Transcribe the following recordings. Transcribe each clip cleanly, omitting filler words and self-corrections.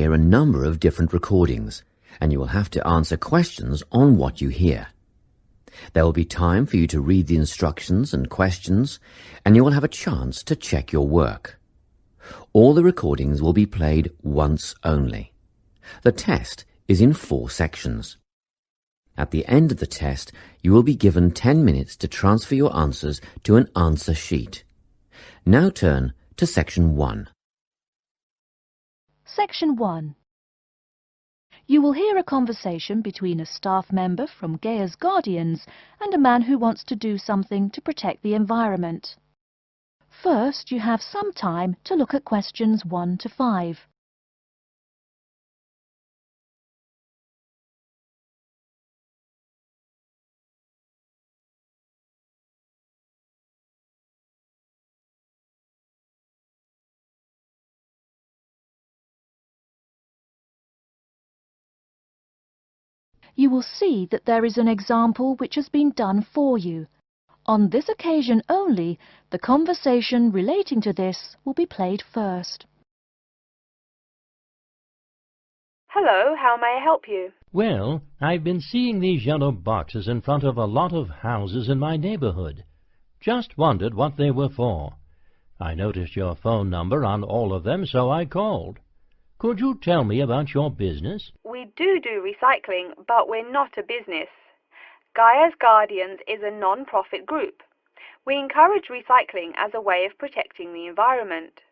hear a number of different recordings, and you will have to answer questions on what you hear. There will be time for you to read the instructions and questions, and you will have a chance to check your work. All the recordings will be played once only. The test is in 4 sections. At the end of the test, you will be given 10 minutes to transfer your answers to an answer sheet. Now turn to Section 1. Section 1. You will hear a conversation between a staff member from Gaia's Guardians and a man who wants to do something to protect the environment. First, you have some time to look at questions 1 to 5. You will see that there is an example which has been done for you. On this occasion only, the conversation relating to this will be played first. Hello, how may I help you? Well, I've been seeing these yellow boxes in front of a lot of houses in my neighborhood. Just wondered what they were for. I noticed your phone number on all of them, so I called. Could you tell me about your business? We do recycling, but we're not a business. Gaia's Guardians is a non-profit group. We encourage recycling as a way of protecting the environment.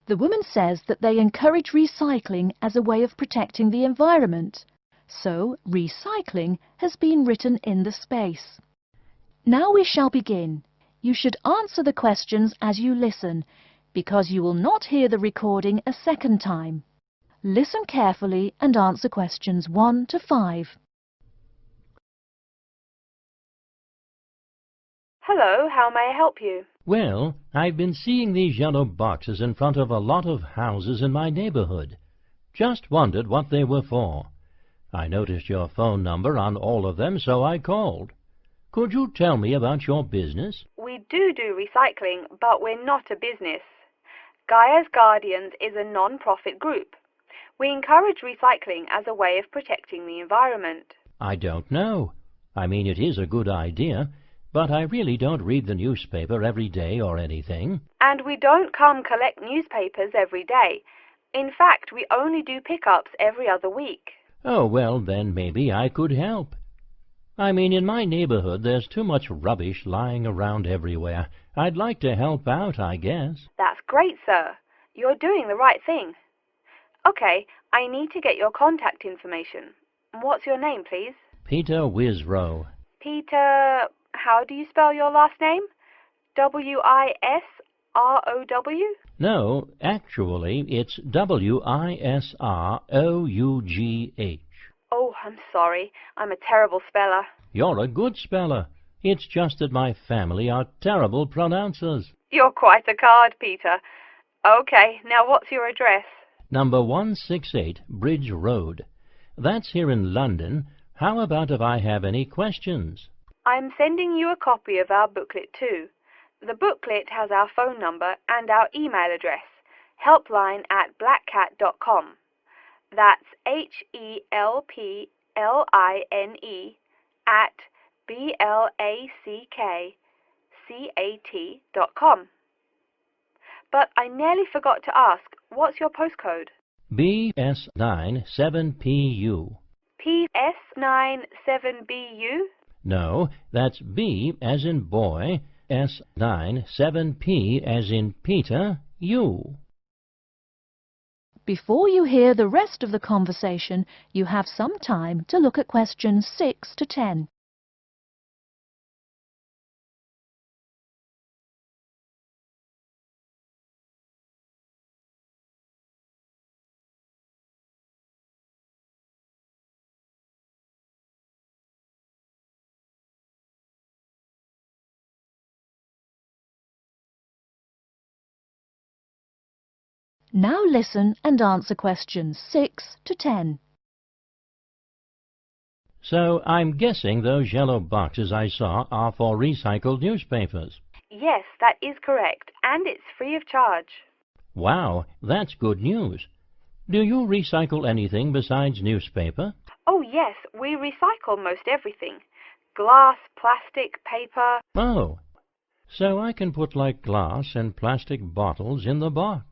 The woman says that they encourage recycling as a way of protecting the environment. So, recycling has been written in the space. Now we shall begin. You should answer the questions as you listen, because you will not hear the recording a second time. Listen carefully and answer questions 1 to 5. Hello, how may I help you? Well, I've been seeing these yellow boxes in front of a lot of houses in my neighborhood. Just wondered what they were for. I noticed your phone number on all of them, so I called. Could you tell me about your business? We do recycling, but we're not a business. Gaia's Guardians is a non-profit group. We encourage recycling as a way of protecting the environment. I don't know. I mean, it is a good idea, but I really don't read the newspaper every day or anything. And we don't come collect newspapers every day. In fact, we only do pickups every other week. Oh, well, then maybe I could help. I mean, in my neighborhood there's too much rubbish lying around everywhere. I'd like to help out, I guess. That's great, sir. You're doing the right thing. Okay, I need to get your contact information. What's your name, please? Peter Wisrow. Peter, how do you spell your last name? W-I-S-R-O-W? No, actually, it's W-I-S-R-O-U-G-H. Oh, I'm sorry. I'm a terrible speller. You're a good speller. It's just that my family are terrible pronouncers. You're quite a card, Peter. Okay, now what's your address? Number 168 Bridge Road. That's here in London. How about if I have any questions? I'm sending you a copy of our booklet too. The booklet has our phone number and our email address, helpline@blackcat.com. That's HELPLINE at BLACKCAT.com. But I nearly forgot to ask, what's your postcode? BS97PU. PS97BU? No, that's B as in boy, S97P as in Peter, U. Before you hear the rest of the conversation, you have some time to look at questions 6 to 10. Now listen and answer questions 6 to 10. So I'm guessing those yellow boxes I saw are for recycled newspapers. Yes, that is correct, and it's free of charge. Wow, that's good news. Do you recycle anything besides newspaper? Oh yes, we recycle most everything. Glass, plastic, paper. Oh, so I can put like glass and plastic bottles in the box.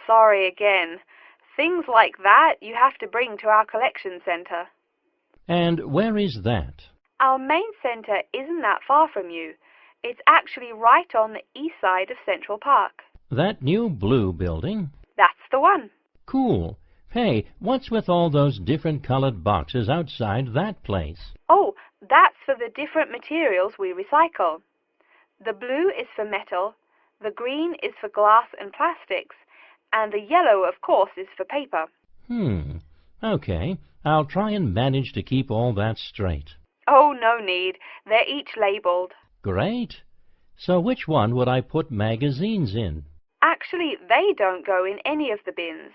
Sorry again. Things like that you have to bring to our collection centre. And where is that? Our main centre isn't that far from you. It's actually right on the east side of Central Park. That new blue building? That's the one. Cool. Hey, what's with all those different colored boxes outside that place? Oh, that's for the different materials we recycle. The blue is for metal, the green is for glass and plastics, and the yellow, of course, is for paper. Okay. I'll try and manage to keep all that straight. Oh, no need. They're each labelled. Great. So which one would I put magazines in? Actually, they don't go in any of the bins.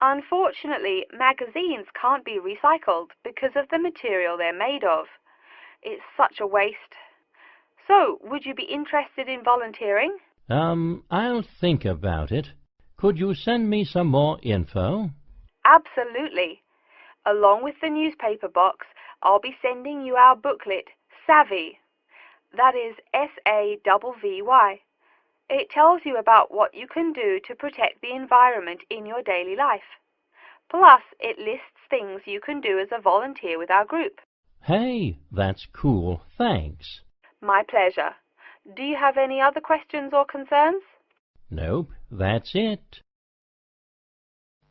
Unfortunately, magazines can't be recycled because of the material they're made of. It's such a waste. So, would you be interested in volunteering? I'll think about it. Could you send me some more info? Absolutely. Along with the newspaper box, I'll be sending you our booklet, Savvy. That is SAVVY. It tells you about what you can do to protect the environment in your daily life. Plus, it lists things you can do as a volunteer with our group. Hey, that's cool. Thanks. My pleasure. Do you have any other questions or concerns? Nope, that's it.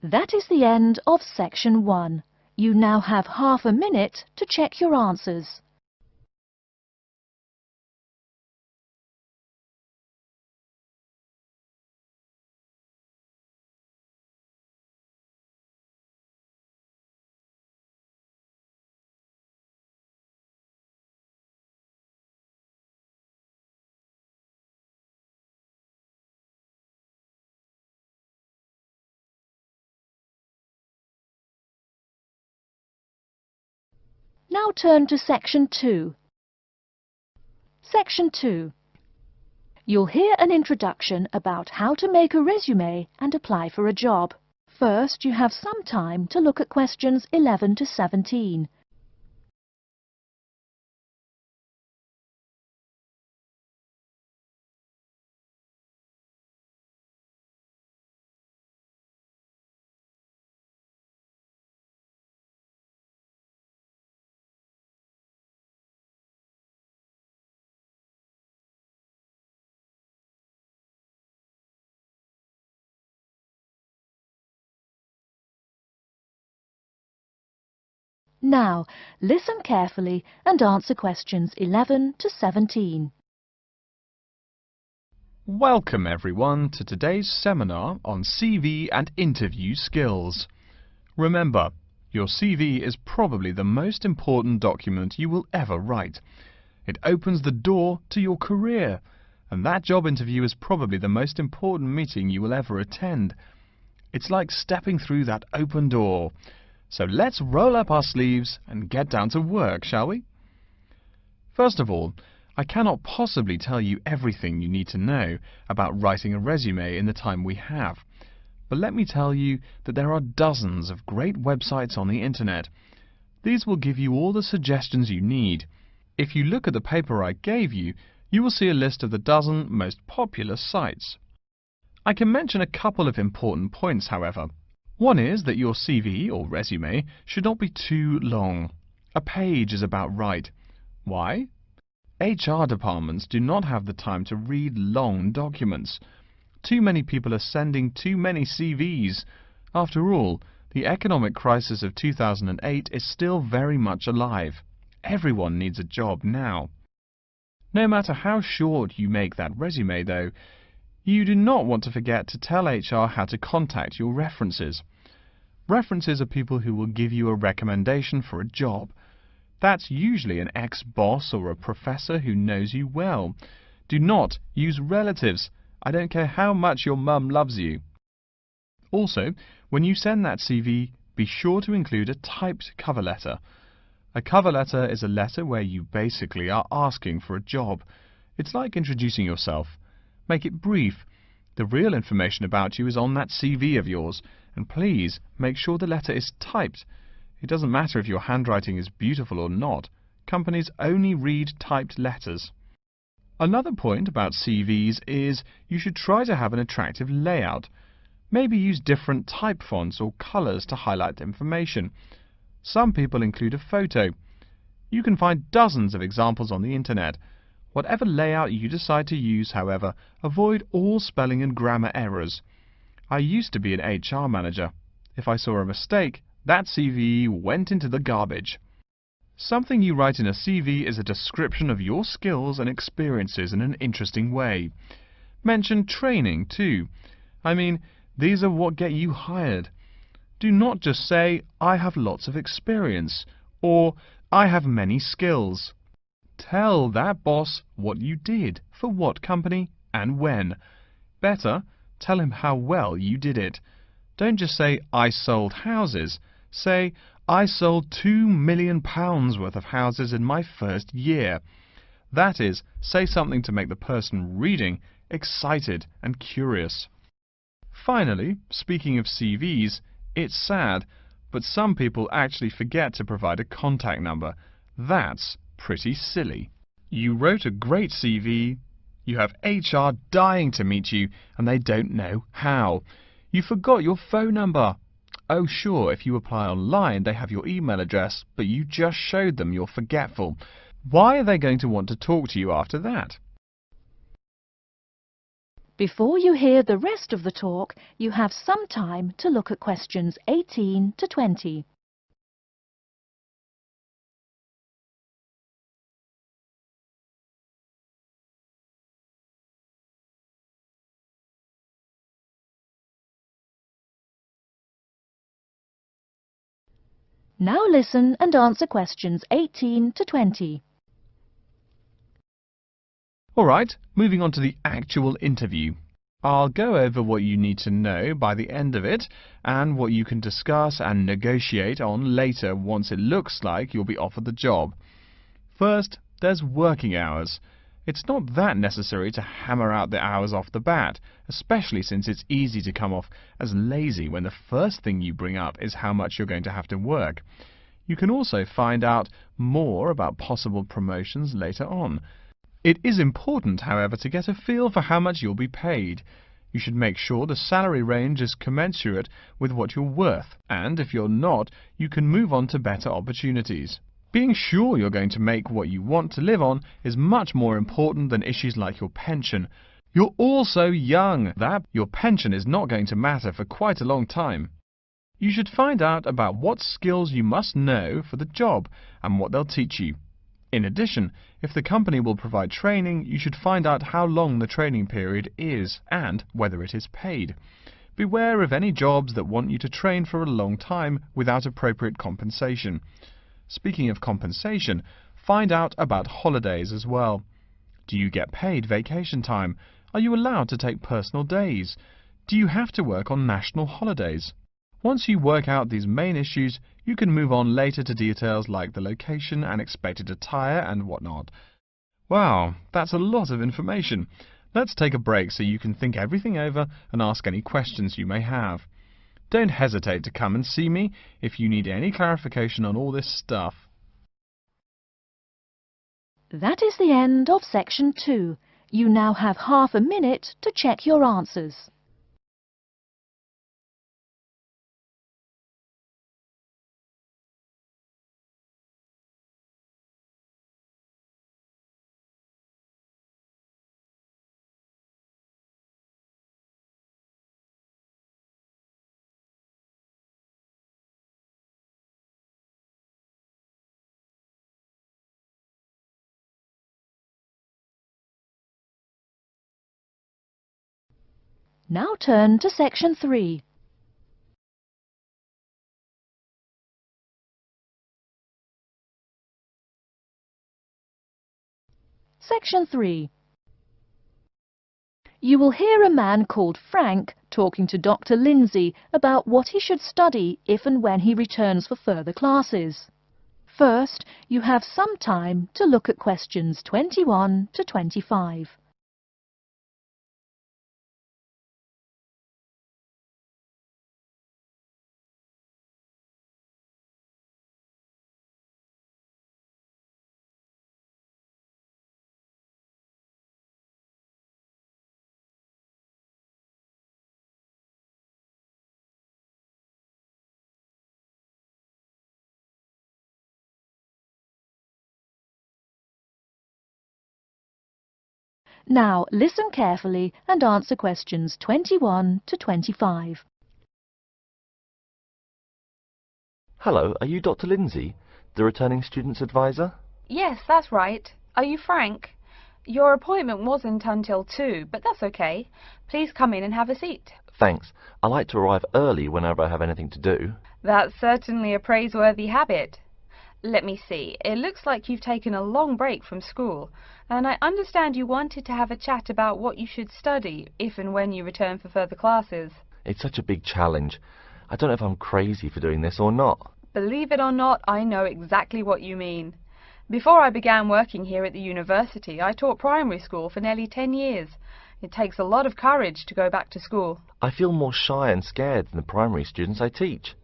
That is the end of section 1. You now have half a minute to check your answers. Now turn to section 2. Section 2. You'll hear an introduction about how to make a resume and apply for a job. First, you have some time to look at questions 11 to 17. Now, listen carefully and answer questions 11 to 17. Welcome everyone to today's seminar on CV and interview skills. Remember, your CV is probably the most important document you will ever write. It opens the door to your career, and that job interview is probably the most important meeting you will ever attend. It's like stepping through that open door. So let's roll up our sleeves and get down to work, shall we? First of all, I cannot possibly tell you everything you need to know about writing a resume in the time we have. But let me tell you that there are dozens of great websites on the internet. These will give you all the suggestions you need. If you look at the paper I gave you, you will see a list of the dozen most popular sites. I can mention a couple of important points, however. One is that your CV or resume should not be too long. A page is about right. Why? HR departments do not have the time to read long documents. Too many people are sending too many CVs. After all, the economic crisis of 2008 is still very much alive. Everyone needs a job now. No matter how short you make that resume, though, you do not want to forget to tell HR how to contact your references. References are people who will give you a recommendation for a job. That's usually an ex-boss or a professor who knows you well. Do not use relatives. I don't care how much your mum loves you. Also, when you send that CV, be sure to include a typed cover letter. A cover letter is a letter where you basically are asking for a job. It's like introducing yourself. Make it brief. The real information about you is on that CV of yours, and please make sure the letter is typed. It doesn't matter if your handwriting is beautiful or not. Companies only read typed letters. Another point about CVs is you should try to have an attractive layout. Maybe use different type fonts or colors to highlight information. Some people include a photo. You can find dozens of examples on the internet. Whatever layout you decide to use, however, avoid all spelling and grammar errors. I used to be an HR manager. If I saw a mistake, that CV went into the garbage. Something you write in a CV is a description of your skills and experiences in an interesting way. Mention training too. I mean, these are what get you hired. Do not just say, I have lots of experience, or I have many skills. Tell that boss what you did, for what company, and when. Better, tell him how well you did it. Don't just say, I sold houses. Say, I sold £2 million worth of houses in my first year. That is, say something to make the person reading excited and curious. Finally, speaking of CVs, it's sad, but some people actually forget to provide a contact number. That's pretty silly. You wrote a great CV, you have HR dying to meet you, and they don't know how. You forgot your phone number. Oh sure, if you apply online they have your email address, but you just showed them you're forgetful. Why are they going to want to talk to you after that? Before you hear the rest of the talk, you have some time to look at questions 18 to 20. Now listen and answer questions 18 to 20. Alright, moving on to the actual interview. I'll go over what you need to know by the end of it, and what you can discuss and negotiate on later once it looks like you'll be offered the job. First, there's working hours. It's not that necessary to hammer out the hours off the bat, especially since it's easy to come off as lazy when the first thing you bring up is how much you're going to have to work. You can also find out more about possible promotions later on. It is important, however, to get a feel for how much you'll be paid. You should make sure the salary range is commensurate with what you're worth, and if you're not, you can move on to better opportunities. Being sure you're going to make what you want to live on is much more important than issues like your pension. You're all so young that your pension is not going to matter for quite a long time. You should find out about what skills you must know for the job and what they'll teach you. In addition, if the company will provide training, you should find out how long the training period is and whether it is paid. Beware of any jobs that want you to train for a long time without appropriate compensation. Speaking of compensation, find out about holidays as well. Do you get paid vacation time? Are you allowed to take personal days? Do you have to work on national holidays? Once you work out these main issues, you can move on later to details like the location and expected attire and whatnot. Wow, that's a lot of information. Let's take a break so you can think everything over and ask any questions you may have. Don't hesitate to come and see me if you need any clarification on all this stuff. That is the end of section 2. You now have half a minute to check your answers. Now turn to section 3. Section 3. You will hear a man called Frank talking to Dr. Lindsay about what he should study if and when he returns for further classes. First, you have some time to look at questions 21 to 25. Now listen carefully and answer questions 21 to 25. Hello, are you Dr. Lindsay, the returning student's advisor? Yes, that's right. Are you Frank? Your appointment wasn't until 2, but that's okay. Please come in and have a seat. Thanks. I like to arrive early whenever I have anything to do. That's certainly a praiseworthy habit. Let me see. It looks like you've taken a long break from school, and I understand you wanted to have a chat about what you should study if and when you return for further classes. It's such a big challenge. I don't know if I'm crazy for doing this or not. Believe it or not, I know exactly what you mean. Before I began working here at the university, I taught primary school for nearly 10 years. It takes a lot of courage to go back to school. I feel more shy and scared than the primary students I teach.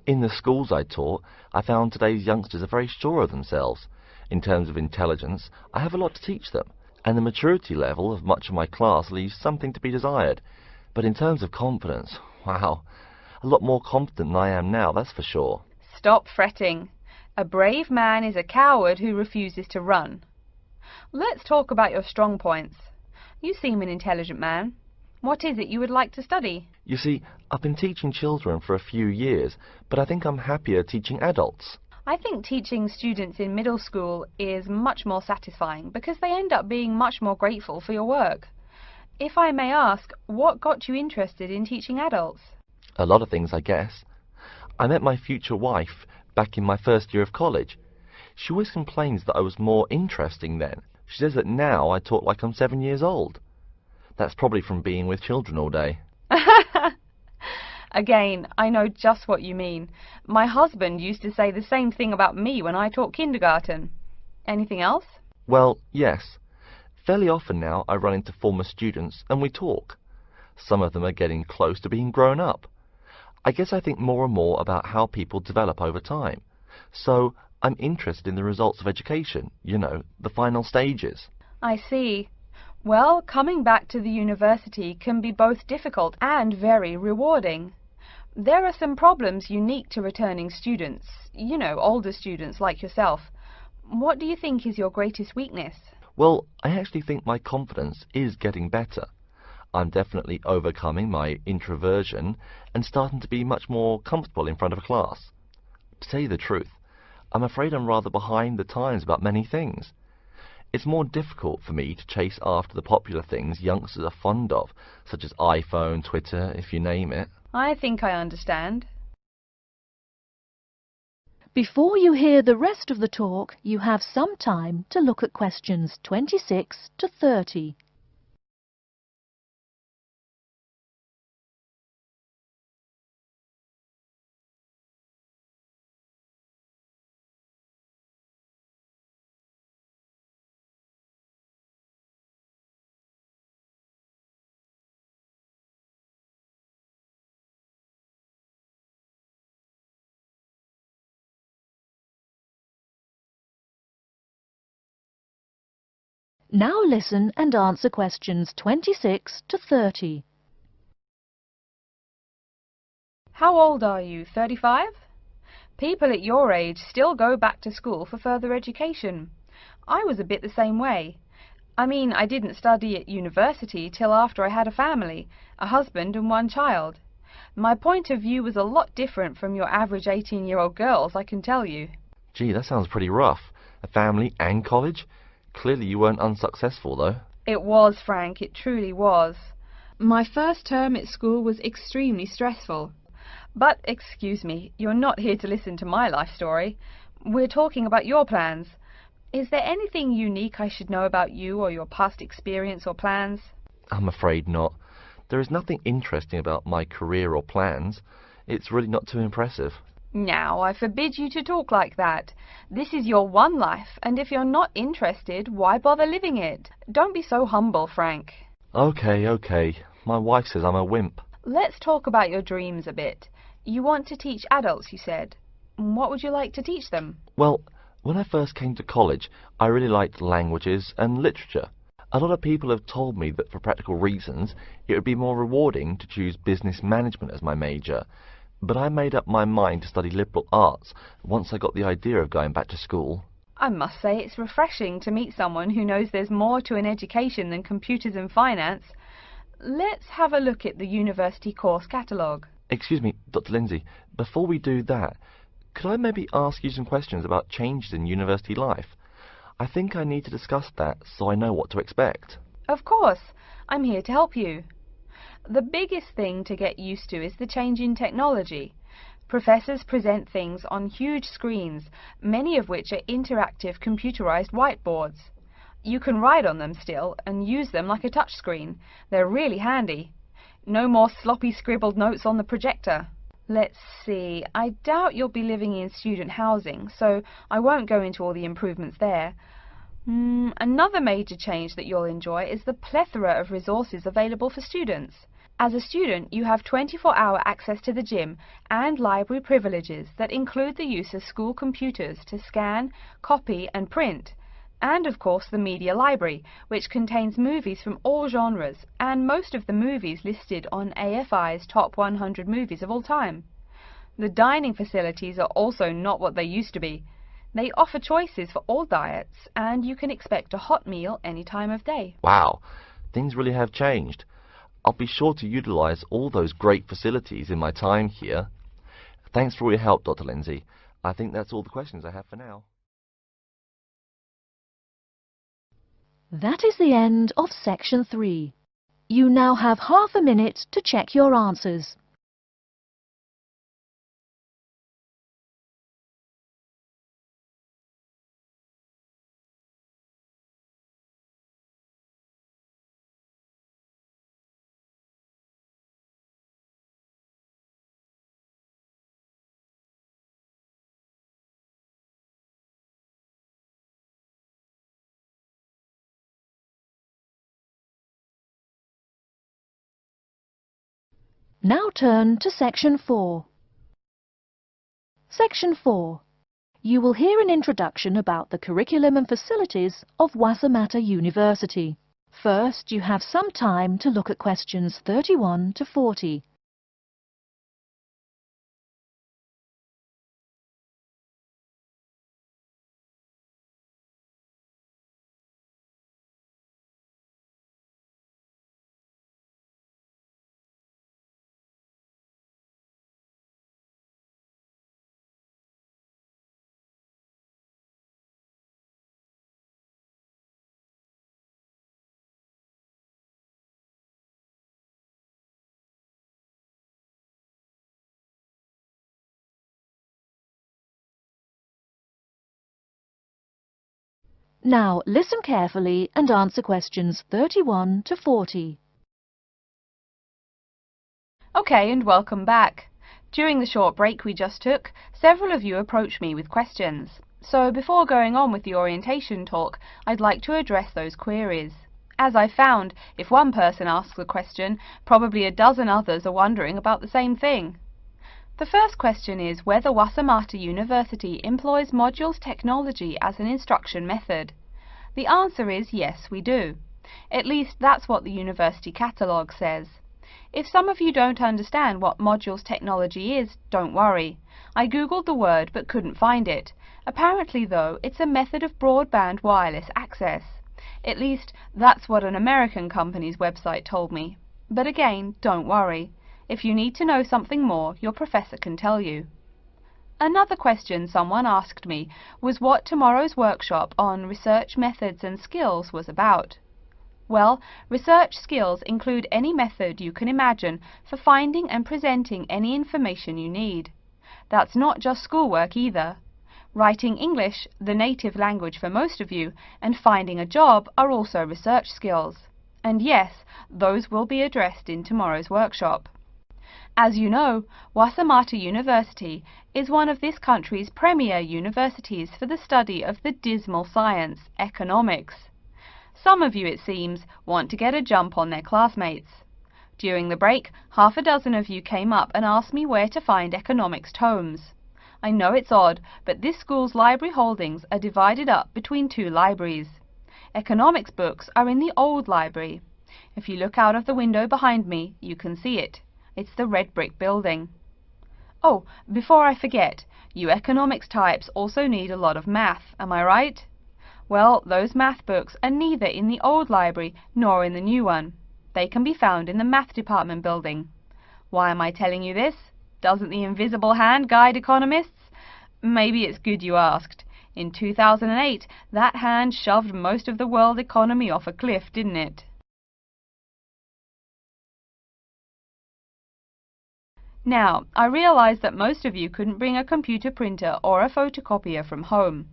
In the schools I taught, I found today's youngsters are very sure of themselves. In terms of intelligence, I have a lot to teach them, and the maturity level of much of my class leaves something to be desired. But in terms of confidence, wow, a lot more confident than I am now, that's for sure. Stop fretting. A brave man is a coward who refuses to run. Let's talk about your strong points. You seem an intelligent man. What is it you would like to study? You see, I've been teaching children for a few years, but I think I'm happier teaching adults. I think teaching students in middle school is much more satisfying because they end up being much more grateful for your work. If I may ask, what got you interested in teaching adults? A lot of things, I guess. I met my future wife back in my first year of college. She always complains that I was more interesting then. She says that now I talk like I'm 7 years old. That's probably from being with children all day. Again, I know just what you mean. My husband used to say the same thing about me when I taught kindergarten. Anything else? Well, yes. Fairly often now I run into former students and we talk. Some of them are getting close to being grown up. I guess I think more and more about how people develop over time. So I'm interested in the results of education, you know, the final stages. I see. Well, coming back to the university can be both difficult and very rewarding. There are some problems unique to returning students, you know, older students like yourself. What do you think is your greatest weakness? Well, I actually think my confidence is getting better. I'm definitely overcoming my introversion and starting to be much more comfortable in front of a class. To tell you the truth, I'm afraid I'm rather behind the times about many things. It's more difficult for me to chase after the popular things youngsters are fond of, such as iPhone, Twitter, if you name it. I think I understand. Before you hear the rest of the talk, you have some time to look at questions 26 to 30. Now listen and answer questions 26 to 30. How old are you? 35? People at your age still go back to school for further education. I was a bit the same way. I mean, I didn't study at university till after I had a family, a husband and one child. My point of view was a lot different from your average 18-year-old girls, I can tell you. Gee, that sounds pretty rough. A family and college? Clearly you weren't unsuccessful, though. It was, Frank, it truly was. My first term at school was extremely stressful. But, excuse me, you're not here to listen to my life story. We're talking about your plans. Is there anything unique I should know about you or your past experience or plans? I'm afraid not. There is nothing interesting about my career or plans. It's really not too impressive. Now, I forbid you to talk like that. This is your one life, and if you're not interested, why bother living it? Don't be so humble, Frank. Okay. My wife says I'm a wimp. Let's talk about your dreams a bit. You want to teach adults, you said. What would you like to teach them? Well, when I first came to college, I really liked languages and literature. A lot of people have told me that for practical reasons, it would be more rewarding to choose business management as my major. But I made up my mind to study liberal arts once I got the idea of going back to school. I must say it's refreshing to meet someone who knows there's more to an education than computers and finance. Let's have a look at the university course catalogue. Excuse me, Dr. Lindsay, before we do that, could I maybe ask you some questions about changes in university life? I think I need to discuss that so I know what to expect. Of course, I'm here to help you. The biggest thing to get used to is the change in technology. Professors present things on huge screens, many of which are interactive computerized whiteboards. You can write on them still and use them like a touchscreen. They're really handy. No more sloppy scribbled notes on the projector. Let's see, I doubt you'll be living in student housing, so I won't go into all the improvements there. Another major change that you'll enjoy is the plethora of resources available for students. As a student, you have 24-hour access to the gym and library privileges that include the use of school computers to scan, copy and print, and of course the media library, which contains movies from all genres and most of the movies listed on AFI's top 100 movies of all time. The dining facilities are also not what they used to be. They offer choices for all diets, and you can expect a hot meal any time of day. Wow, things really have changed. I'll be sure to utilize all those great facilities in my time here. Thanks for all your help, Dr. Lindsay. I think that's all the questions I have for now. That is the end of section 3. You now have half a minute to check your answers. Now turn to section 4. Section 4. You will hear an introduction about the curriculum and facilities of Wasamata University. First, you have some time to look at questions 31 to 40. Now listen carefully and answer questions 31 to 40. Okay, and welcome back. During the short break we just took, several of you approached me with questions. So before going on with the orientation talk, I'd like to address those queries. As I found, if one person asks a question, probably a dozen others are wondering about the same thing. The first question is whether Wasamata University employs modules technology as an instruction method. The answer is yes, we do. At least that's what the university catalogue says. If some of you don't understand what modules technology is, don't worry. I googled the word but couldn't find it. Apparently though, it's a method of broadband wireless access. At least that's what an American company's website told me. But again, don't worry. If you need to know something more, your professor can tell you. Another question someone asked me was what tomorrow's workshop on research methods and skills was about. Well, research skills include any method you can imagine for finding and presenting any information you need. That's not just schoolwork either. Writing English, the native language for most of you, and finding a job are also research skills. And yes, those will be addressed in tomorrow's workshop. As you know, Wasamata University is one of this country's premier universities for the study of the dismal science, economics. Some of you, it seems, want to get a jump on their classmates. During the break, half a dozen of you came up and asked me where to find economics tomes. I know it's odd, but this school's library holdings are divided up between two libraries. Economics books are in the old library. If you look out of the window behind me, you can see it. It's the red brick building. Oh, before I forget, You economics types also need a lot of math, am I right? Well, those math books are neither in the old library nor in the new one. They can be found in the math department building. Why am I telling you this? Doesn't the invisible hand guide economists? Maybe it's good you asked. In 2008, that hand shoved most of the world economy off a cliff, didn't it? Now, I realize that most of you couldn't bring a computer printer or a photocopier from home.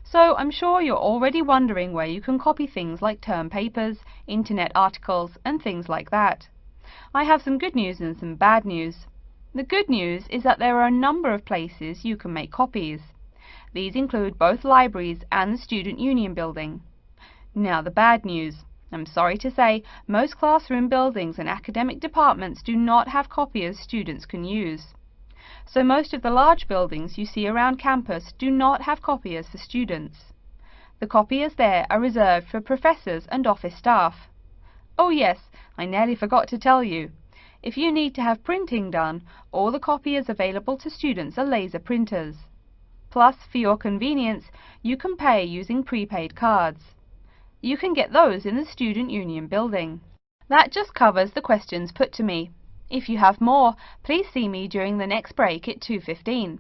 So I'm sure you're already wondering where you can copy things like term papers, internet articles, and things like that. I have some good news and some bad news. The good news is that there are a number of places you can make copies. These include both libraries and the Student Union building. Now the bad news. I'm sorry to say, most classroom buildings and academic departments do not have copiers students can use. So most of the large buildings you see around campus do not have copiers for students. The copiers there are reserved for professors and office staff. Oh yes, I nearly forgot to tell you. If you need to have printing done, all the copiers available to students are laser printers. Plus, for your convenience, you can pay using prepaid cards. You can get those in the Student Union building. That just covers the questions put to me. If you have more, please see me during the next break at 2:15.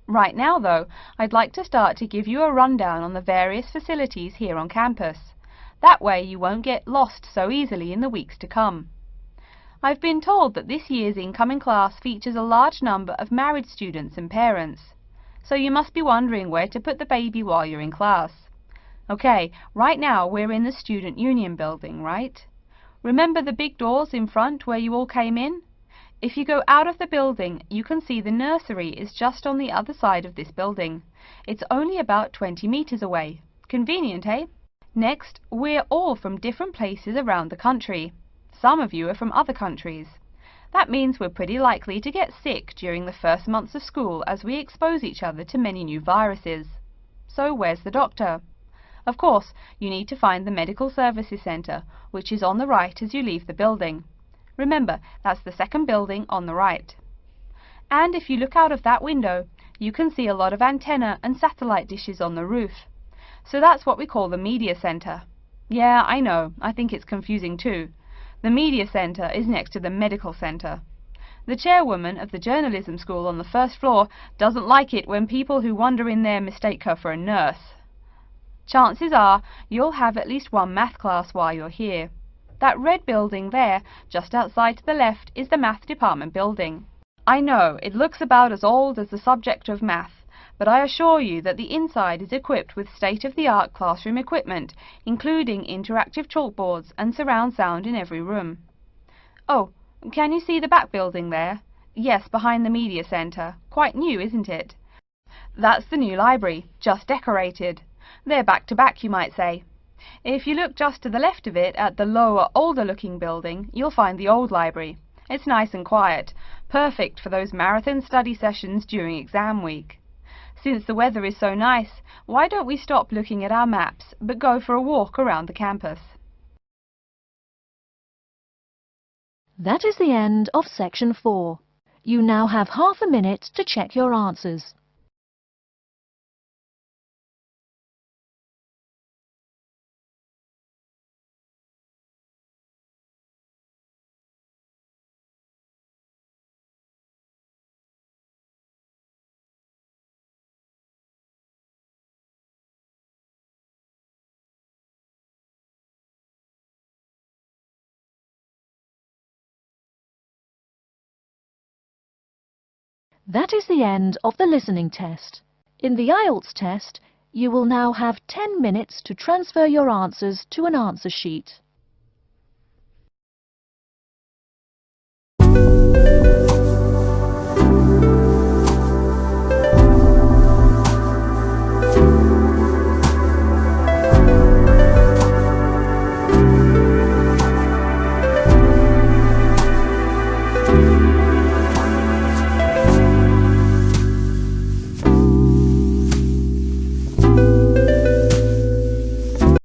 Right now, though, I'd like to start to give you a rundown on the various facilities here on campus. That way you won't get lost so easily in the weeks to come. I've been told that this year's incoming class features a large number of married students and parents. So you must be wondering where to put the baby while you're in class. Okay, right now we're in the Student Union building, right? Remember the big doors in front where you all came in? If you go out of the building, you can see the nursery is just on the other side of this building. It's only about 20 meters away. Convenient, eh? Next, we're all from different places around the country. Some of you are from other countries. That means we're pretty likely to get sick during the first months of school as we expose each other to many new viruses. So where's the doctor? Of course, you need to find the Medical Services Centre, which is on the right as you leave the building. Remember, that's the second building on the right. And if you look out of that window, you can see a lot of antenna and satellite dishes on the roof. So that's what we call the Media Centre. Yeah, I know, I think it's confusing too. The Media Centre is next to the Medical Centre. The chairwoman of the journalism school on the first floor doesn't like it when people who wander in there mistake her for a nurse. Chances are you'll have at least one math class while you're here. That red building there, just outside to the left, is the math department building. I know, it looks about as old as the subject of math, but I assure you that the inside is equipped with state-of-the-art classroom equipment, including interactive chalkboards and surround sound in every room. Oh, can you see the back building there? Yes, behind the Media Centre. Quite new, isn't it? That's the new library, just decorated. They're back to back, you might say. If you look just to the left of it at the lower, older-looking building, you'll find the old library. It's nice and quiet, perfect for those marathon study sessions during exam week. Since the weather is so nice, why don't we stop looking at our maps, but go for a walk around the campus? That is the end of section 4. You now have half a minute to check your answers. That is the end of the listening test. In the IELTS test, you will now have 10 minutes to transfer your answers to an answer sheet.